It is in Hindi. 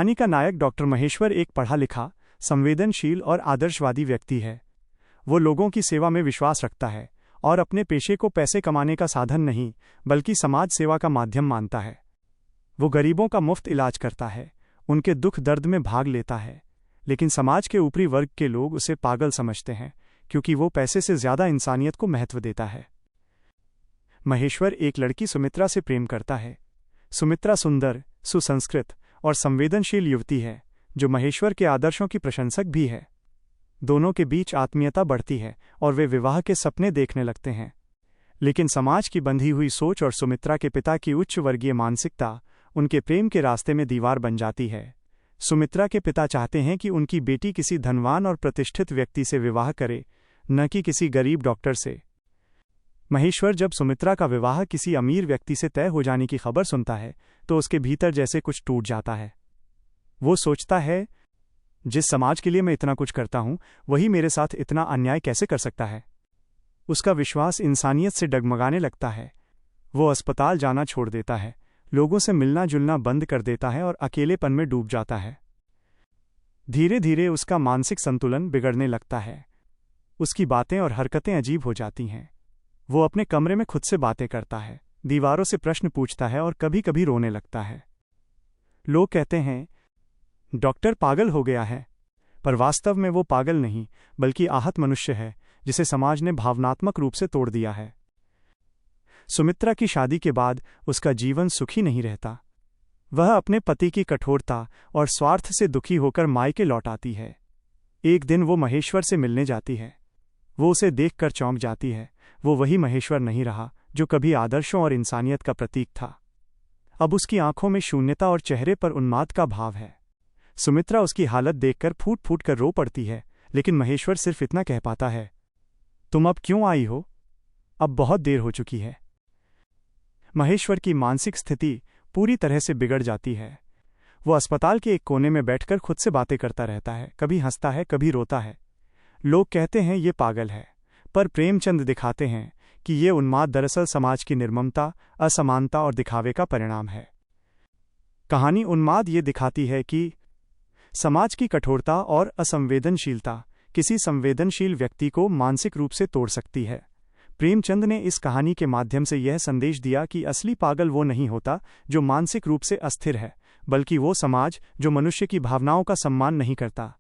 कहानी का नायक डॉक्टर महेश्वर एक पढ़ा लिखा, संवेदनशील और आदर्शवादी व्यक्ति है। वो लोगों की सेवा में विश्वास रखता है और अपने पेशे को पैसे कमाने का साधन नहीं, बल्कि समाज सेवा का माध्यम मानता है। वो गरीबों का मुफ्त इलाज करता है, उनके दुख दर्द में भाग लेता है, लेकिन समाज के ऊपरी वर्ग के लोग उसे पागल समझते हैं, क्योंकि वो पैसे से ज्यादा इंसानियत को महत्व देता है। महेश्वर एक लड़की सुमित्रा से प्रेम करता है। सुमित्रा सुंदर, सुसंस्कृत और संवेदनशील युवती है, जो महेश्वर के आदर्शों की प्रशंसक भी है। दोनों के बीच आत्मीयता बढ़ती है और वे विवाह के सपने देखने लगते हैं। लेकिन समाज की बंधी हुई सोच और सुमित्रा के पिता की उच्च वर्गीय मानसिकता उनके प्रेम के रास्ते में दीवार बन जाती है। सुमित्रा के पिता चाहते हैं कि उनकी बेटी किसी धनवान और प्रतिष्ठित व्यक्ति से विवाह करे, न कि किसी गरीब डॉक्टर से। महेश्वर जब सुमित्रा का विवाह किसी अमीर व्यक्ति से तय हो जाने की खबर सुनता है, तो उसके भीतर जैसे कुछ टूट जाता है। वो सोचता है, जिस समाज के लिए मैं इतना कुछ करता हूं, वही मेरे साथ इतना अन्याय कैसे कर सकता है। उसका विश्वास इंसानियत से डगमगाने लगता है। वो अस्पताल जाना छोड़ देता है, लोगों से मिलना जुलना बंद कर देता है और अकेलेपन में डूब जाता है। धीरे धीरे उसका मानसिक संतुलन बिगड़ने लगता है। उसकी बातें और हरकतें अजीब हो जाती हैं। वो अपने कमरे में खुद से बातें करता है, दीवारों से प्रश्न पूछता है और कभी कभी रोने लगता है। लोग कहते हैं, डॉक्टर पागल हो गया है, पर वास्तव में वो पागल नहीं, बल्कि आहत मनुष्य है, जिसे समाज ने भावनात्मक रूप से तोड़ दिया है। सुमित्रा की शादी के बाद उसका जीवन सुखी नहीं रहता। वह अपने पति की कठोरता और स्वार्थ से दुखी होकर मायके लौट आती है। एक दिन वो महेश्वर से मिलने जाती है। वो उसे देखकर चौंक जाती है। वो वही महेश्वर नहीं रहा जो कभी आदर्शों और इंसानियत का प्रतीक था। अब उसकी आंखों में शून्यता और चेहरे पर उन्माद का भाव है। सुमित्रा उसकी हालत देखकर फूट फूट कर रो पड़ती है, लेकिन महेश्वर सिर्फ इतना कह पाता है, तुम अब क्यों आई हो? अब बहुत देर हो चुकी है। महेश्वर की मानसिक स्थिति पूरी तरह से बिगड़ जाती है। वो अस्पताल के एक कोने में बैठकर खुद से बातें करता रहता है, कभी हंसता है, कभी रोता है। लोग कहते हैं ये पागल है, पर प्रेमचंद दिखाते हैं कि ये उन्माद दरअसल समाज की निर्ममता, असमानता और दिखावे का परिणाम है। कहानी उन्माद ये दिखाती है कि समाज की कठोरता और असंवेदनशीलता किसी संवेदनशील व्यक्ति को मानसिक रूप से तोड़ सकती है। प्रेमचंद ने इस कहानी के माध्यम से यह संदेश दिया कि असली पागल वो नहीं होता जो मानसिक रूप से अस्थिर है, बल्कि वो समाज जो मनुष्य की भावनाओं का सम्मान नहीं करता।